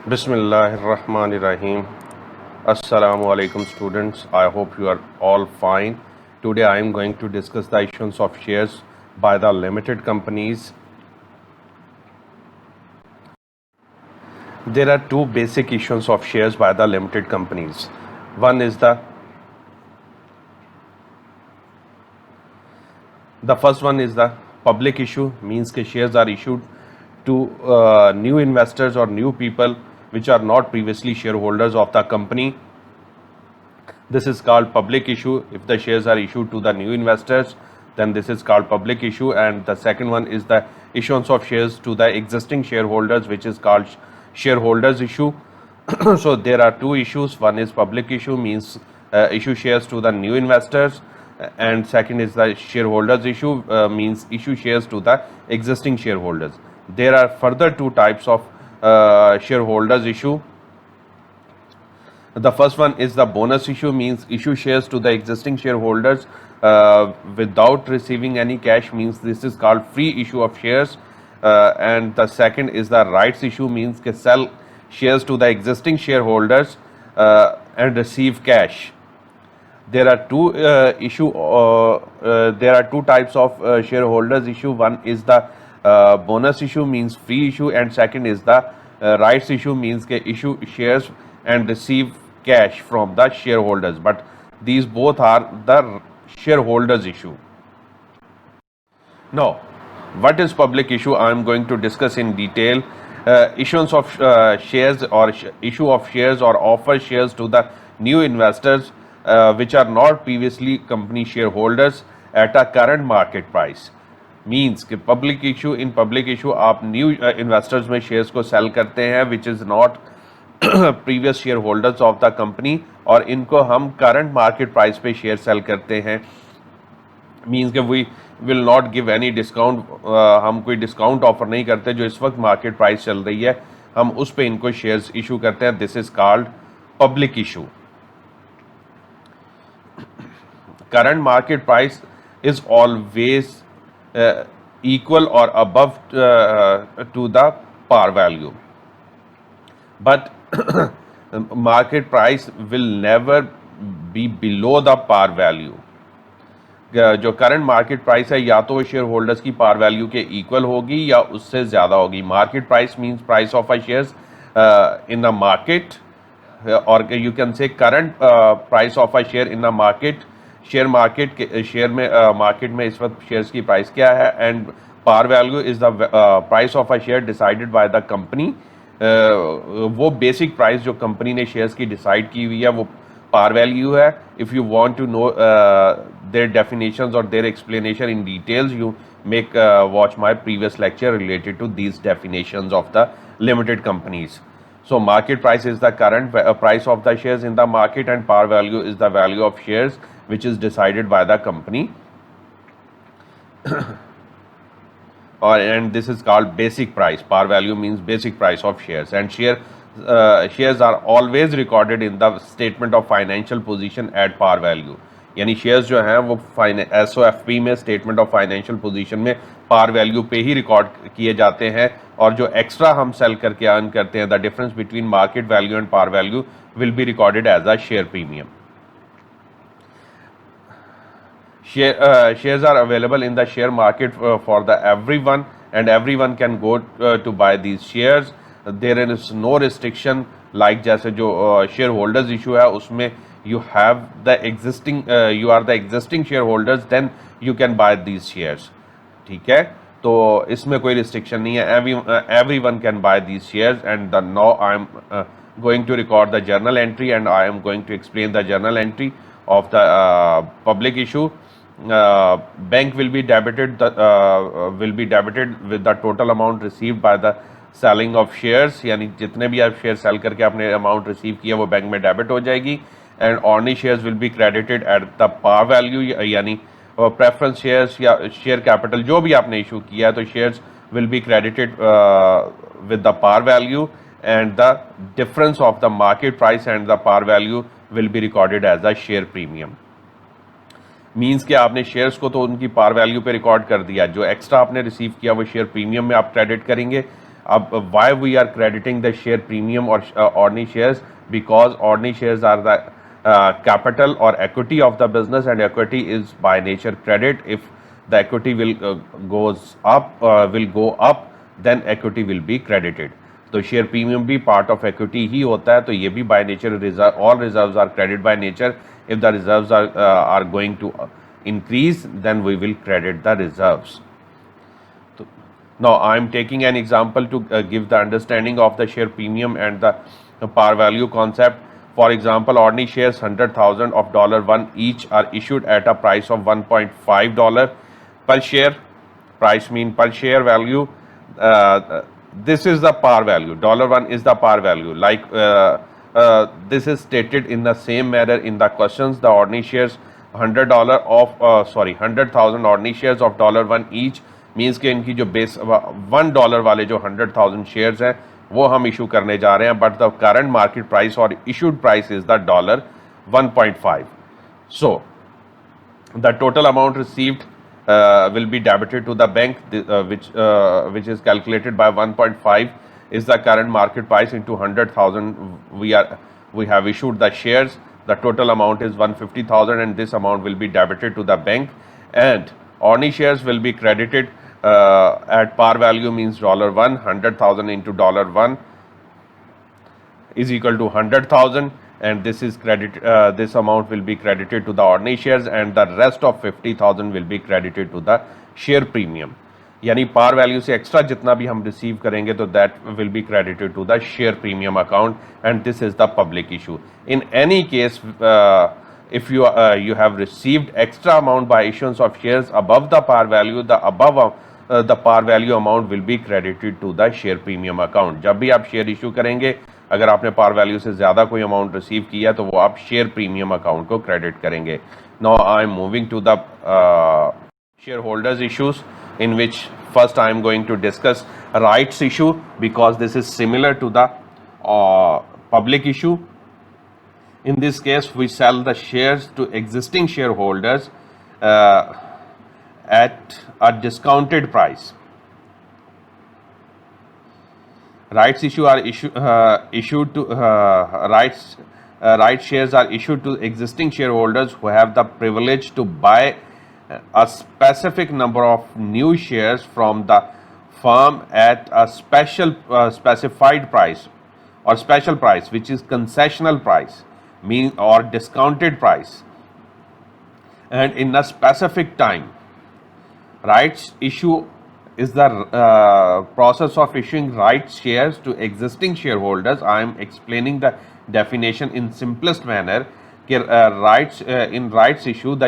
Bismillahirrahmanirrahim. Assalamu alaikum students. I hope you are all fine. Today I am going to discuss the issuance of shares by the limited companies. There are two basic issuance of shares by the limited companies. One is the first one is the public issue, means that shares are issued to new investors or new people which are not previously shareholders of the company. This is called public issue. If the shares are issued to the new investors, then this is called public issue. And the second one is the issuance of shares to the existing shareholders, which is called shareholders issue. So there are two issues. One is public issue, means issue shares to the new investors, and second is the shareholders issue, means issue shares to the existing shareholders. There are further two types of shareholders issue. The first one is the bonus issue, means issue shares to the existing shareholders without receiving any cash, means this is called free issue of shares. And the second is the rights issue, means que sell shares to the existing shareholders and receive cash. There are two types of shareholders issue. One is the bonus issue, means free issue, and second is the rights issue, means ke issue shares and receive cash from the shareholders. But these both are the shareholders issue. Now, what is public issue? I am going to discuss in detail. Issuance of shares or issue of shares or offer shares to the new investors which are not previously company shareholders at a current market price. Means कि public issue, in public issue आप new investors में shares को sell करते हैं which is not previous share holders of the company, और इनको हम current market price पे शेयर सेल करते हैं. मीन्स कि we will not give any discount, हम कोई डिस्काउंट ऑफर नहीं करते. जो इस वक्त मार्केट प्राइस चल रही है हम उस पे इनको शेयर्स इशू करते हैं. This is called public issue. Current market price is always equal or above to the par value, but market price will never be below the par value. जो करंट मार्केट प्राइस है या तो वो share holders की par value के equal होगी या उससे ज़्यादा होगी. Market price means price of a shares in the market, और you can say current price of a share in the market. Share market के शेयर में मार्केट में इस वक्त शेयर्स की प्राइस क्या है, and par value is the price of a share decided by the company. वो बेसिक प्राइस जो कंपनी ने शेयर्स की डिसाइड की हुई है वो पार वैल्यू है. If you want to know their definitions और their explanation in details, you make watch my previous lecture related to these definitions of the limited companies. So market price is the current price of the shares in the market, and par value is the value of shares which is decided by the company. And this is called basic price. Par value means basic price of shares, and shares are always recorded in the statement of financial position at par value. यानी shares जो हैं वो SOFP में statement of financial position में par value पे ही record किए जाते हैं, और जो एक्स्ट्रा हम सेल करके अर्न करते हैं, the difference between market value and par value will be recorded as a share premium. Shares are available in the share market for the everyone, and everyone can go to buy these shares. There is no restriction like जैसे जो shareholders issue है उसमें you have the existing you are the existing shareholders, then you can buy these shares. ठीक है, तो इसमें कोई restriction नहीं है. Everyone can buy these shares. And now I am going to record the journal entry, and I am going to explain the journal entry of the public issue. Bank will be debited with the total amount received by the selling of shares. यानी जितने भी आप share cell करके आपने amount receive किया वो bank में debit हो जाएगी. And ordinary shares will be credited at the par value, यानी प्रेफरेंस शेयर्स या शेयर कैपिटल जो भी आपने इशू किया है तो shares will be credited with the par value, and the difference of the market price and the par value will be recorded as a share premium. Means कि आपने shares को तो उनकी पार वैल्यू पे record कर दिया, जो extra आपने रिसीव किया वो शेयर प्रीमियम में आप क्रेडिट करेंगे. अब why we are crediting the share premium or ordinary shares? Because ordinary shares are the capital or equity of the business, and equity is by nature credit. If the equity will go up, then equity will be credited. तो share premium भी part of equity ही होता है, तो ये भी by nature reserve, all reserves are credit by nature. If the reserves are going to increase, then we will credit the reserves. So, now I am taking an example to give the understanding of the share premium and the par value concept. For example, ordinary shares 100,000 of $1 each are issued at a price of $1.5 per share. Price mean per share value. This is the par value. $1 is the par value. Like this is stated in the same manner in the questions. The ordinary shares $100 of 100,000 ordinary shares of $1 each means कि इनकी जो base $1 वाले जो 100,000 shares हैं वो हम issue करने जा रहे हैं. But the current market price और issued price is the $1.5. So the total amount received will be debited to the bank, which is calculated by 1.5 is the current market price into 100,000 we have issued the shares. The total amount is 150,000 and this amount will be debited to the bank, and ordinary shares will be credited at par value means $1. 100,000 into $1 is equal to 100,000, and this is this amount will be credited to the ordinary shares, and the rest of 50,000 will be credited to the share premium. यानी par value से extra जितना भी हम receive करेंगे तो that will be credited to the share premium account, and this is the public issue. In any case, if you have received extra amount by issuance of shares above the par value, the par value amount will be credited to the share premium account. जब भी आप share issue करेंगे, अगर आपने par value से ज़्यादा कोई amount receive किया तो वो आप शेयर प्रीमियम अकाउंट को क्रेडिट करेंगे. Now I am moving to the share holders issues, in which first I am going to discuss rights issue, because this is similar to the public issue. In this case, we sell the shares to existing shareholders at a discounted price. Rights issue are issued to rights shares are issued to existing shareholders who have the privilege to buy a specific number of new shares from the firm at a specified price or special price, which is concessional price or discounted price, and in a specific time. Rights issue is the process of issuing rights shares to existing shareholders. I am explaining the definition in simplest manner. In rights issue, the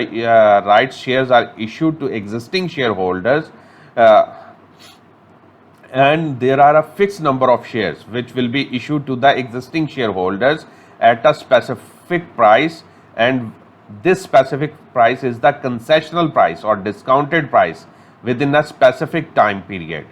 rights shares are issued to existing shareholders, and there are a fixed number of shares which will be issued to the existing shareholders at a specific price, and this specific price is the concessional price or discounted price within a specific time period.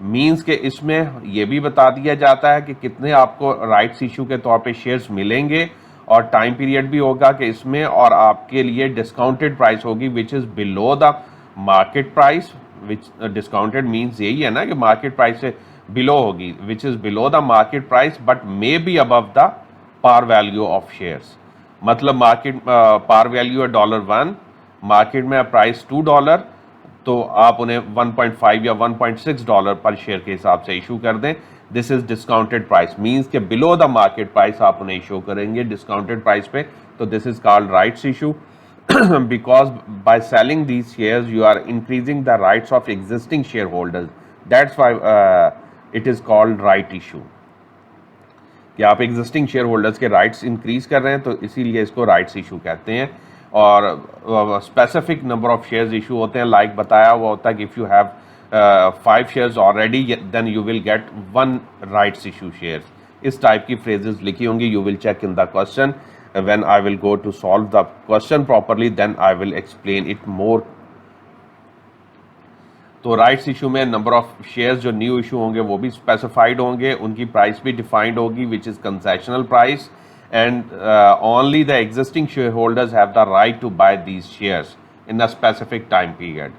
Means के इसमें यह भी बता दिया जाता है कि कितने आपको राइट्स इशू के तौर पे शेयर्स मिलेंगे, और टाइम पीरियड भी होगा कि इसमें, और आपके लिए डिस्काउंटेड प्राइस होगी which is below the market price. Which discounted means यही है ना कि मार्केट प्राइस से बिलो होगी, which is below the market price but may be above the par value of shares. मतलब मार्केट पार वैल्यू है $1, market में price $2, तो आप उन्हें 1.5 या $1.6 पर शेयर के हिसाब से इशू कर दें. This is discounted price, means के बिलो द मार्केट प्राइस आप उन्हें इशू करेंगे डिस्काउंटेड प्राइस पे. तो this is called rights issue, because by selling these shares you are increasing the rights of existing share holders. That's why it is called right issue, कि आप existing share holders के rights increase कर रहे हैं, तो इसीलिए इसको rights issue कहते हैं. और specific number of shares issue होते हैं, लाइक बताया हुआ होता है कि if you have 5 shares already, then you will get 1 rights issue shares. इस टाइप की phrases लिखी होंगी. You will check in the question. When I will go to solve the question properly, then I will explain it more. तो rights issue में number of shares जो new issue होंगे वो भी स्पेसिफाइड होंगे, उनकी प्राइस भी डिफाइंड होगी which is concessional price, and only the existing share holders have the right to buy these shares in a specific time period.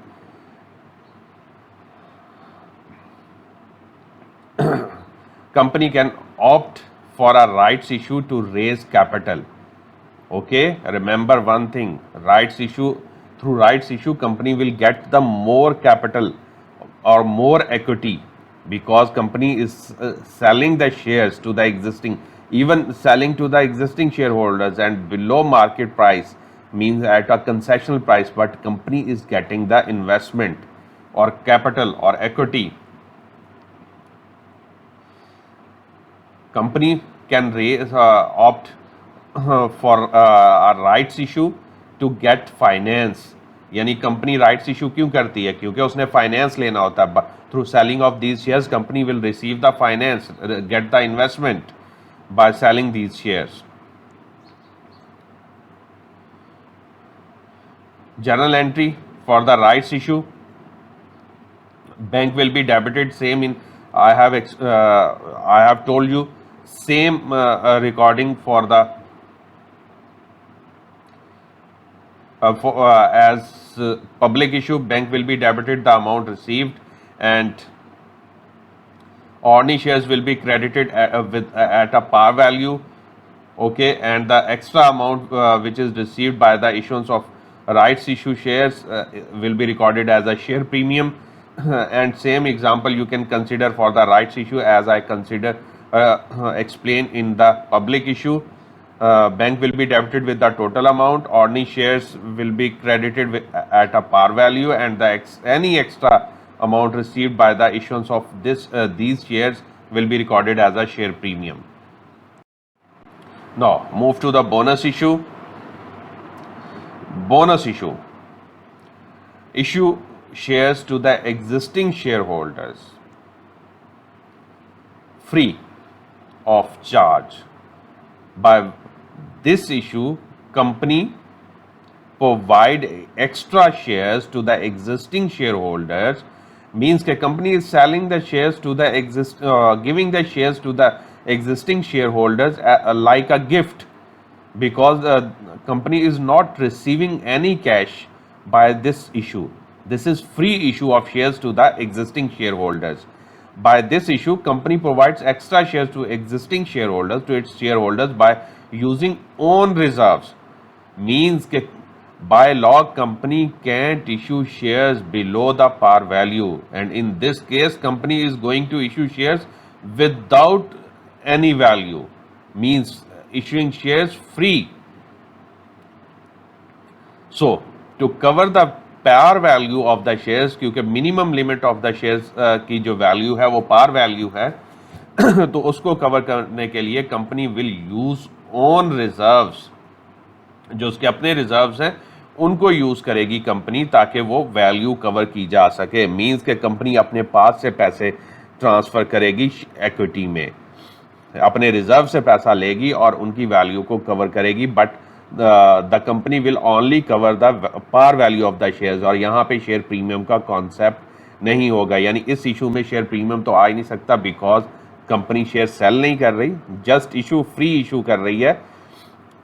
company can opt for a rights issue to raise capital. Okay, remember one thing, rights issue, through rights issue company will get the more capital or more equity, because company is selling the shares to the existing, even selling to the existing shareholders and below market price, means at a concessional price, but company is getting the investment or capital or equity. Company can raise opt for a rights issue to get finance. यानी company rights issue क्यों करती है? क्योंकि उसने finance लेना होता है. Through selling of these shares company will receive the finance, get the investment by selling these shares. Journal entry for the rights issue, bank will be debited same in, I have told you same recording for the as public issue. Bank will be debited the amount received, and ordinary shares will be credited at a par value. Okay, and the extra amount which is received by the issuance of rights issue shares will be recorded as a share premium. And same example you can consider for the rights issue as I explain in the public issue. Bank will be debited with the total amount, ordinary shares will be credited at a par value, and any extra amount received by the issuance of these shares will be recorded as a share premium. Now move to the bonus issue. Bonus issue. Issue shares to the existing shareholders free of charge. By this issue, company provide extra shares to the existing shareholders, means that company is selling the shares to the giving the shares to the existing shareholders like a gift, because the company is not receiving any cash by this issue. This is free issue of shares to the existing shareholders. By this issue, company provides extra shares to existing shareholders, to its shareholders, by using own reserves. Means that by law company can't issue shares below the par value, and in this case company is going to issue shares without any value, means issuing shares free. So to cover the par value of the shares, क्योंकि minimum limit of the shares की जो value है वो par value है, तो उसको cover करने के लिए company will use own reserves, जो उसके अपने reserves हैं उनको यूज करेगी कंपनी ताकि वो वैल्यू कवर की जा सके. मींस के कंपनी अपने पास से पैसे ट्रांसफर करेगी इक्विटी में, अपने रिजर्व से पैसा लेगी और उनकी वैल्यू को कवर करेगी, but the company will only cover the par value of the shares. और यहाँ पे शेयर प्रीमियम का कॉन्सेप्ट नहीं होगा, यानी इस इशू में शेयर प्रीमियम तो आ ही नहीं सकता, बिकॉज कंपनी शेयर सेल नहीं कर रही, जस्ट इशू फ्री इशू कर रही है.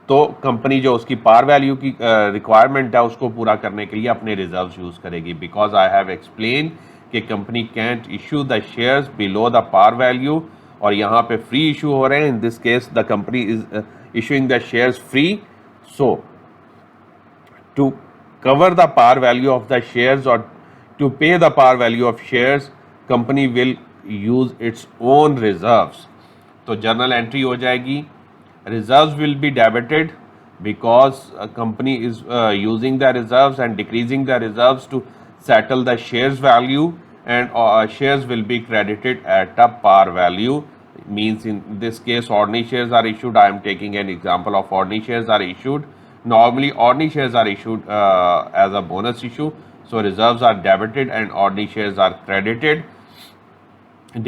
तो कंपनी जो उसकी पार वैल्यू की रिक्वायरमेंट है उसको पूरा करने के लिए अपने रिजर्व्स यूज करेगी. बिकॉज आई हैव एक्सप्लेन कि company can't issue the shares below the par value, और यहाँ पे फ्री इशू हो रहे हैं. In this case the company is issuing the shares free. So to cover the par value of the shares और to pay the par value of shares, company will use its own reserves. तो journal entry हो जाएगी, reserves will be debited because a company is using the reserves and decreasing the reserves to settle the shares value, and shares will be credited at a par value. Means in this case ordinary shares are issued. I am taking an example of ordinary shares are issued. Normally ordinary shares are issued as a bonus issue, so reserves are debited and ordinary shares are credited.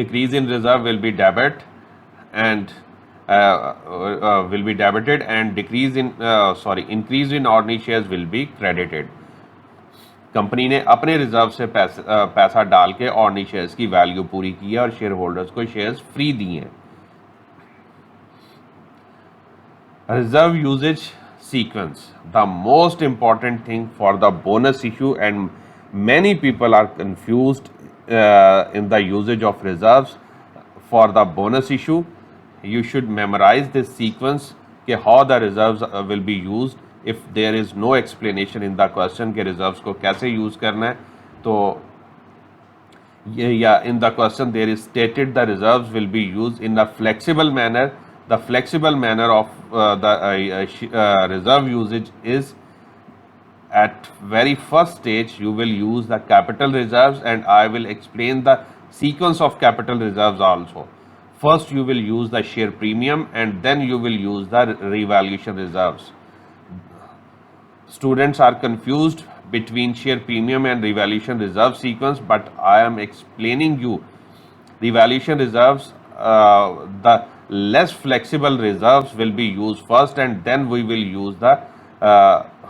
Decrease in reserve will be debit and will be debited, and decrease in increase in ordinary shares will be credited. Company ने अपने reserve से पैसा डाल के ordinary shares की value पूरी की है और शेयर होल्डर्स को शेयर्स फ्री दिए हैं. Reserve usages sequence, the most important thing for the bonus issue, and many people are confused in the usage of reserves. for the bonus issue. You should memorize this sequence कि how the reserves will be used. If there is no explanation in the question कि reserves को कैसे use करना है, तो in the question there is stated the reserves will be used in a flexible manner. The flexible manner of the reserve usage is at very first stage you will use the capital reserves, and I will explain the sequence of capital reserves also. First you will use the share premium and then you will use the revaluation reserves. Students are confused between share premium and revaluation reserve sequence, but I am explaining you revaluation reserves. The less flexible reserves will be used first, and then we will use the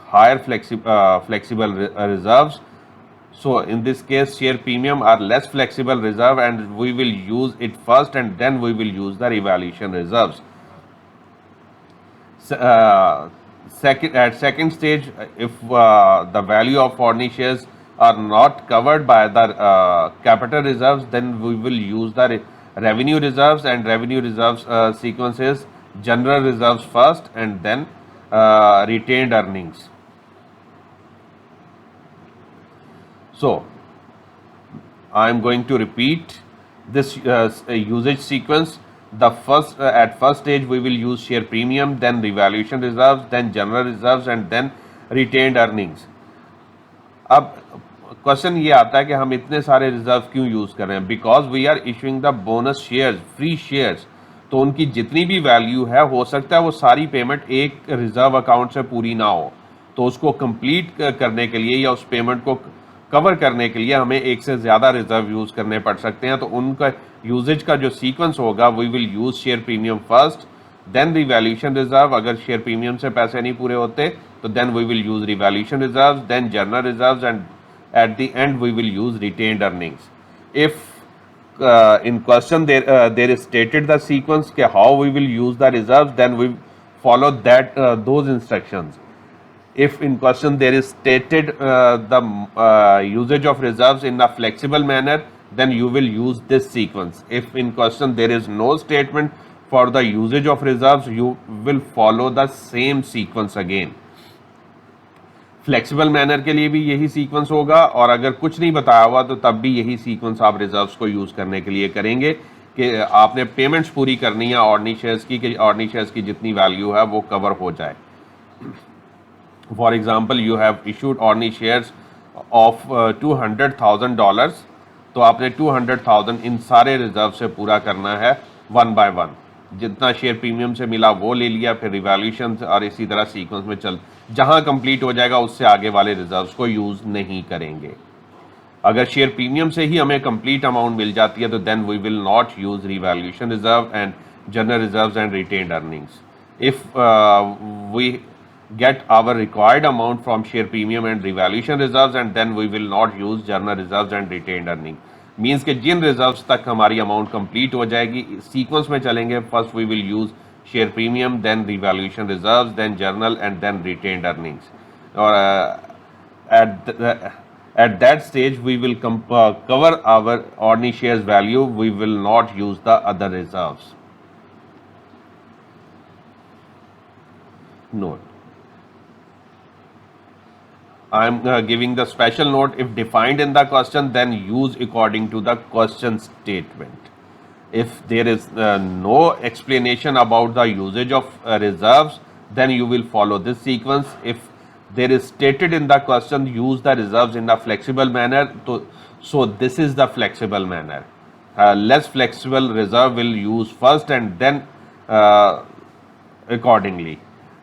higher flexible reserves. So in this case, share premium are less flexible reserve, and we will use it first, and then we will use the revaluation reserves. At second stage, if the value of ordinary shares are not covered by the capital reserves, then we will use the revenue reserves, and revenue reserves sequence is general reserves first and then retained earnings. So I am going to repeat this usage sequence. The first at first stage we will use share premium, then revaluation reserves, then general reserves, and then retained earnings. अब question ये आता है कि हम इतने सारे reserve क्यों use कर रहे हैं? Because we are issuing the bonus shares, free shares, तो उनकी जितनी भी वैल्यू है हो सकता है वो सारी पेमेंट एक रिजर्व अकाउंट से पूरी ना हो, तो उसको कंप्लीट करने के लिए या उस पेमेंट को कवर करने के लिए हमें एक से ज़्यादा रिजर्व यूज़ करने पड़ सकते हैं. तो उनका यूजेज का जो सीक्वेंस होगा, we will use share premium first, then revaluation reserve. अगर शेयर प्रीमियम से पैसे नहीं पूरे होते तो then we will use revaluation reserve, then general reserve, and at the end we will use retained earnings. If in question there is stated the sequence के how we will use the reserves, then we follow that those instructions. If in question there is stated the usage of reserves in a flexible manner, then you will use this sequence. If in question there is no statement for the usage of reserves, you will follow the same sequence again. Flexible manner के लिए भी यही sequence होगा, और अगर कुछ नहीं बताया हुआ तो तब भी यही सीक्वेंस आप रिजर्व्स को यूज़ करने के लिए करेंगे कि आपने पेमेंट्स पूरी करनी है ऑर्डिनरी शेयर्स की, कि ऑर्डिनरी शेयर्स की जितनी वैल्यू है वो कवर हो जाए. For example, you have issued ordinary shares of $200,000, तो आपने 200,000 इन सारे रिजर्व से पूरा करना है वन बाय वन. जितना शेयर प्रीमियम से मिला वो ले लिया, फिर रिवैल्यूएशन और इसी तरह सीक्वेंस में चल, जहां कंप्लीट हो जाएगा उससे आगे वाले रिजर्व्स को यूज नहीं करेंगे. अगर शेयर प्रीमियम से ही हमें कंप्लीट अमाउंट मिल जाती है तो then we will not use revaluation reserve and general reserves and retained earnings. If we get our required amount from share premium and revaluation reserves, and then we will not use general reserves and retained earning. Means कि जिन reserves तक हमारी amount complete हो जाएगी, sequence में चलेंगे. First we will use share premium, then revaluation reserves, then journal, and then retained earnings. और at that stage we will cover our ordinary shares value. We will not use the other reserves. Note, I am giving the special note. If defined in the question, then use according to the question statement. If there is no explanation about the usage of reserves, then you will follow this sequence. If there is stated in the question, use the reserves in a flexible manner, so this is the flexible manner. Less flexible reserve will use first and then accordingly.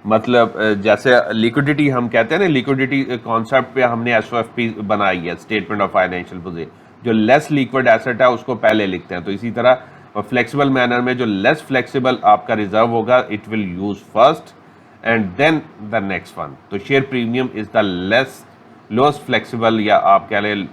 मतलब जैसे liquidity हम कहते हैं ना, liquidity concept पे हमने एसओएफपी बनाई है, स्टेटमेंट ऑफ फाइनेंशियल पोजीशन. जो लेस लिक्विड एसेट है उसको पहले लिखते हैं. तो इसी तरह फ्लेक्सिबल मैनर में जो लेस फ्लेक्सिबल आपका रिजर्व होगा, it will use first and then the next one. तो share premium is the lowest flexible, या आप कह लें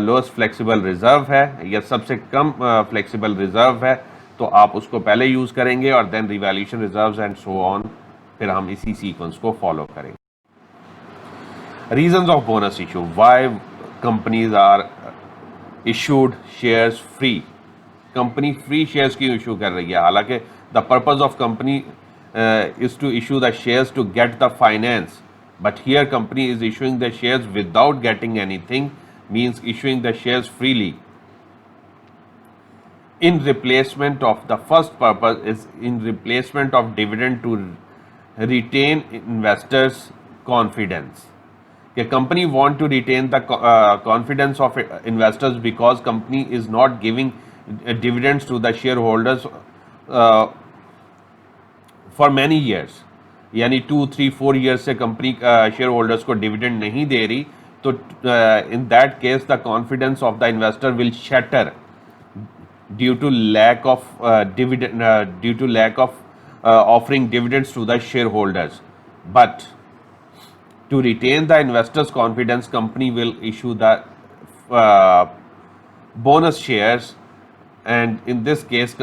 लोएस्ट फ्लेक्सिबल रिजर्व है, या सबसे कम फ्लेक्सिबल रिजर्व है, तो आप उसको पहले यूज करेंगे, और then revaluation reserves and so on. फिर हम इसी सीक्वेंस को फॉलो करेंगे. Reasons of bonus issue, why companies are issued shares free. Company free shares क्यों इशू कर रही है, हालांकि the purpose of company is to issue the shares to get the finance, but here company is issuing the shares without getting anything, means issuing the shares freely in replacement of the first purpose is in replacement of dividend to retain investors confidence. The company want to retain the confidence of investors because company is not giving dividends to the shareholders for many years, यानी 2 3 4 years से company share holders को dividend नहीं दे रही, तो in that case the confidence of the investor will shutter due to lack of offering dividends to the shareholders. But to retain the investors confidence, company will issue the bonus shares, and in this case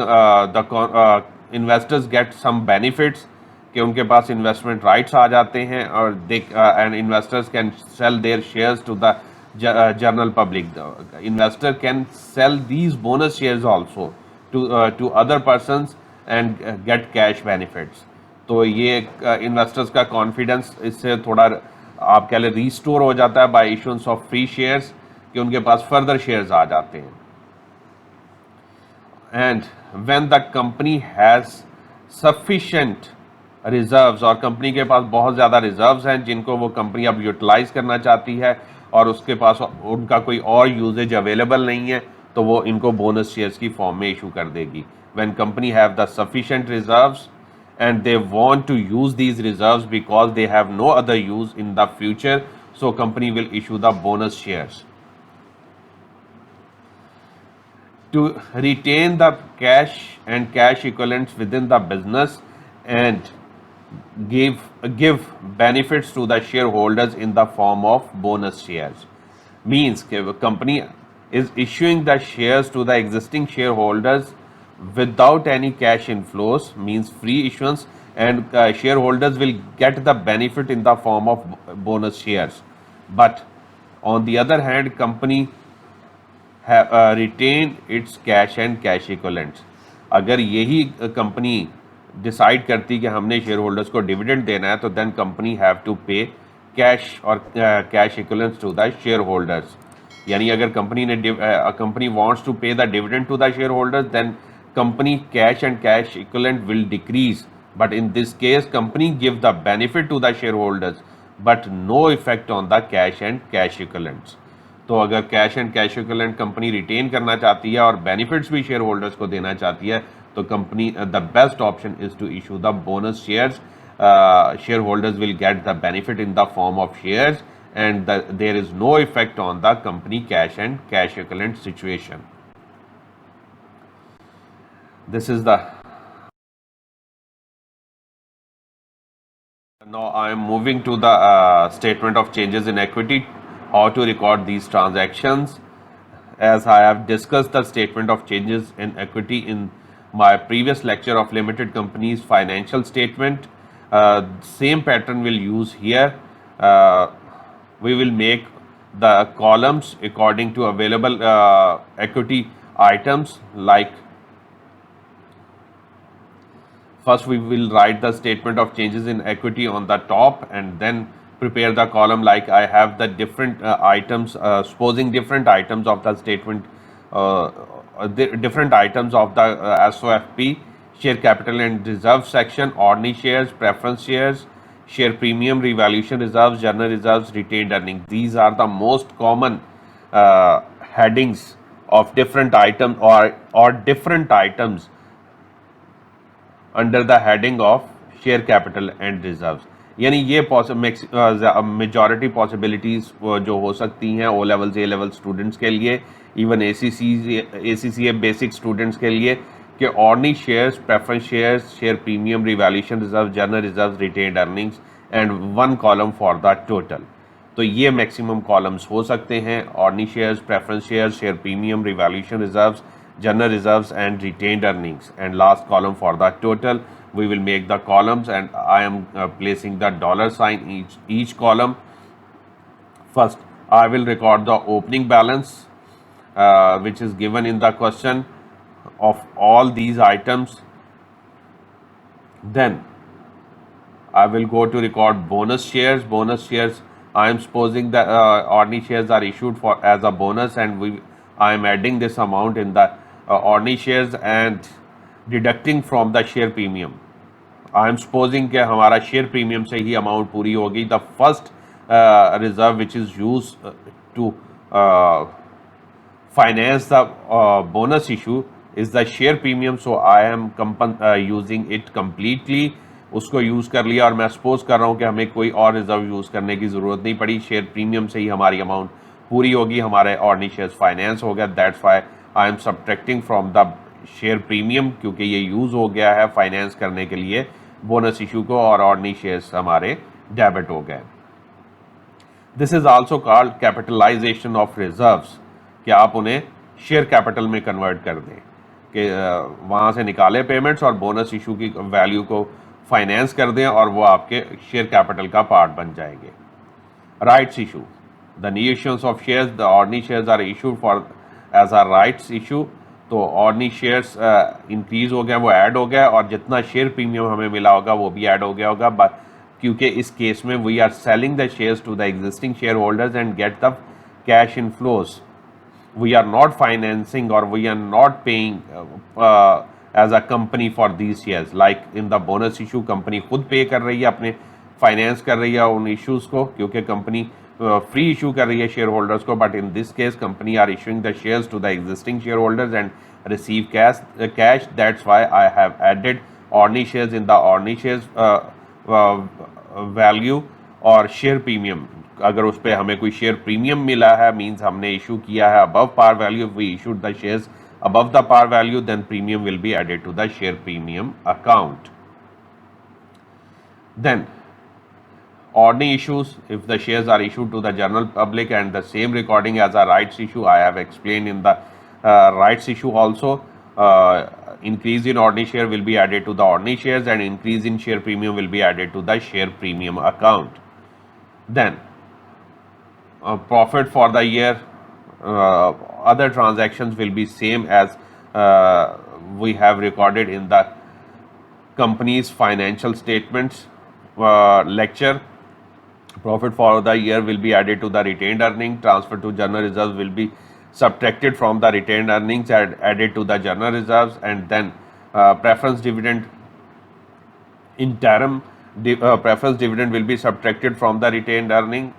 investors get some benefits कि उनके पास investment rights आ जाते हैं और they and investors can sell their shares to the general public. The investor can sell these bonus shares also to other persons and get cash benefits. तो ये investors का confidence इससे थोड़ा आप कह लें रिस्टोर हो जाता है by issuance of free shares, कि उनके पास फर्दर शेयर्स आ जाते हैं. And when the company has sufficient reserves, और कंपनी के पास बहुत ज़्यादा रिजर्व्स हैं जिनको वो कंपनी अब यूटिलाइज करना चाहती है और उसके पास उनका कोई और यूजेज अवेलेबल नहीं है, तो वो इनको बोनस शेयर्स की फॉर्म में इशू कर देगी. When company have the sufficient reserves and they want to use these reserves because they have no other use in the future, so company will issue the bonus shares. To retain the cash and cash equivalents within the business and give benefits to the shareholders in the form of bonus shares, means company is issuing the shares to the existing shareholders without any cash inflows, means free issuance, and shareholders will get the benefit in the form of bonus shares. But on the other hand, company have retained its cash and cash equivalents. अगर यही company decide करती कि हमने share holders को dividend देना है, तो then company have to pay cash और cash equivalents to the share holders. यानी अगर company wants to pay the dividend to the share holders, then company cash and cash equivalent will decrease, but in this case company give the benefit to the shareholders but no effect on the cash and cash equivalents. तो अगर cash and cash equivalent company retain करना चाहती है और benefits भी share holders को देना चाहती है, तो company the best option is to issue the bonus shares. Share holders will get the benefit in the form of shares and there is no effect on the company cash and cash equivalent situation. This is the now I am moving to the statement of changes in equity, how to record these transactions. As I have discussed the statement of changes in equity in my previous lecture of limited companies financial statement, same pattern will use here. We will make the columns according to available equity items. Like first we will write the statement of changes in equity on the top and then prepare the column like I have the different items, supposing different items of the statement, different items of the SOFP, share capital and reserve section, ordinary shares, preference shares, share premium, revaluation reserves, general reserves, retained earnings. These are the most common headings of different items or different items under the heading of share capital and reserves. यानी ये majority possibilities जो हो सकती हैं O levels A level students के लिए, even ACCA basic students के लिए, कि ordinary shares, preference shares, share premium, revaluation reserve, general reserve, retained earnings and one column for the total. तो ये मैक्सिमम कॉलम्स हो सकते हैं, ordinary shares, preference shares, share premium, revaluation reserves, general reserves and retained earnings, and last column for the total. We will make the columns and I am placing the dollar sign each column. First I will record the opening balance which is given in the question. of all these items, then I will go to record bonus shares. Bonus shares, I am supposing that ordinary shares are issued for as a bonus, and I am adding this amount in the ordinary shares and deducting from the share premium. I am supposing कि हमारा share premium से ही amount पूरी होगी. The first reserve which is use to finance the bonus issue is the share premium. So I am using it completely. उसको use कर लिया और मैं सपोज कर रहा हूँ कि हमें कोई और रिजर्व यूज़ करने की ज़रूरत नहीं पड़ी. शेयर प्रीमियम से ही हमारी अमाउंट पूरी होगी, हमारे ऑर्डिनरी शेयर्स फाइनेंस हो गया. That's why I am subtracting from the share premium, क्योंकि ये यूज़ हो गया है फाइनेंस करने के लिए बोनस इशू को, और ऑर्डिनरी शेयर्स हमारे डेबिट हो गए. This is also called capitalisation of reserves, कि आप उन्हें शेयर कैपिटल में कन्वर्ट कर दें, कि वहाँ से निकाले पेमेंट्स और बोनस इशू की वैल्यू को फाइनेंस कर दें और वो आपके शेयर कैपिटल का पार्ट बन जाएंगे. Rights issue, the new issuance of shares, the ordinary shares are issued for as a rights issue. तो ऑर्डिनरी शेयर्स इंक्रीज हो गया, वो ऐड हो गया, और जितना शेयर प्रीमियम हमें मिला होगा वो भी ऐड हो गया होगा. बट क्योंकि इस केस में we are selling the shares to the existing share holders and get the cash in flows, we are not financing or we are not paying as a company for these shares. Like in the bonus issue, company खुद पे कर रही है, अपने finance कर रही है उन इश्यूज को, क्योंकि कंपनी फ्री इशू कर रही है शेयर होल्डर्स को. But in this case company are issuing the shares to the existing share holders and receive cash. That's why I have added ordinary shares in the ordinary shares value. और share premium, अगर उस पर हमें कोई share premium मिला है, means हमने issue किया है above par value, we issued the shares above the par value, then premium will be added to the share premium account. Then ordinary issues, if the shares are issued to the general public, and the same recording as a rights issue I have explained in the rights issue also. Increase in ordinary share will be added to the ordinary shares, and increase in share premium will be added to the share premium account. Then profit for the year, other transactions will be same as we have recorded in the company's financial statements lecture. Profit for the year will be added to the retained earning. Transfer to general reserves will be subtracted from the retained earnings and added to the general reserves. And then preference dividend interim preference dividend will be subtracted from the retained earning.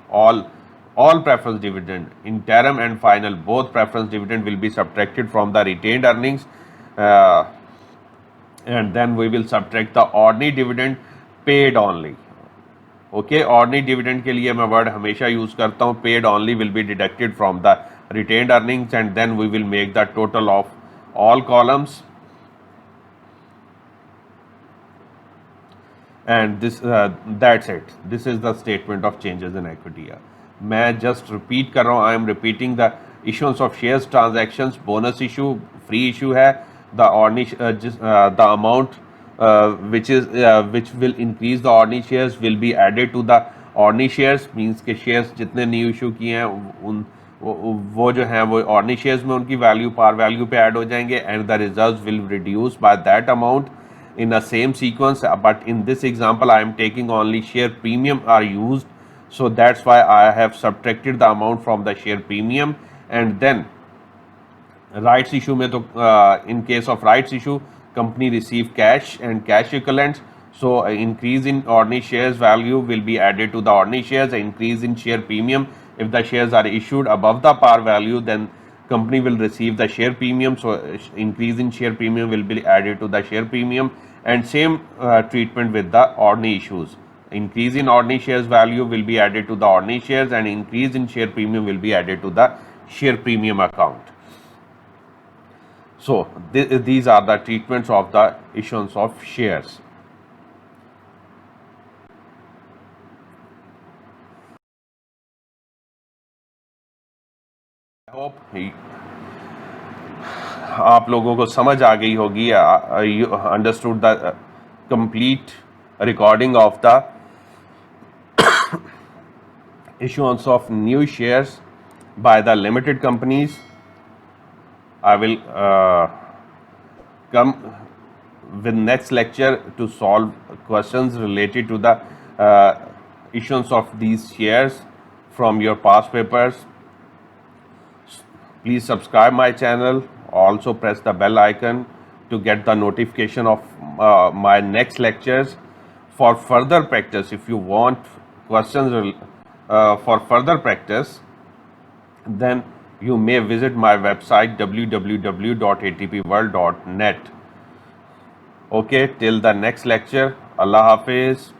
All preference dividend, interim and final, both preference dividend will be subtracted from the retained earnings. And then we will subtract the ordinary dividend paid only. Okay, ordinary dividend के लिए मैं word हमेशा use करता हूँ, paid only will be deducted from the retained earnings, and then we will make the total of all columns. And this that's it. This is the statement of changes in equity. मैं just repeat कर रहा हूँ, I am repeating the issuance of shares transactions. bonus issue free issue है, the ordinary the amount which will increase the ordinary shares will be added to the ordinary shares. means के shares जितने new issue किए हैं उन वो जो हैं वो ordinary shares में उनकी value par value पे add हो जाएंगे, and the reserves will reduce by that amount in the same sequence. But in this example I am taking only share premium are used, so that's why I have subtracted the amount from the share premium. And then rights issue में तो in case of rights issue company receive cash and cash equivalents, so increase in ordinary shares value will be added to the ordinary shares. Increase in share premium, if the shares are issued above the par value, then company will receive the share premium, so increase in share premium will be added to the share premium. And same treatment with the ordinary issues. Increase in ordinary shares value will be added to the ordinary shares, and increase in share premium will be added to the share premium account. So these are the treatments of the issuance of shares. I hope आप लोगों को समझ आ गई होगी. You understood the complete recording of the issuance of new shares by the limited companies. I will come with next lecture to solve questions related to the issuance of these shares from your past papers. Please subscribe my channel. Also press the bell icon to get the notification of my next lectures. For further practice, if you want questions for further practice, then you may visit my website www.atpworld.net. Okay, till the next lecture. Allah Hafiz.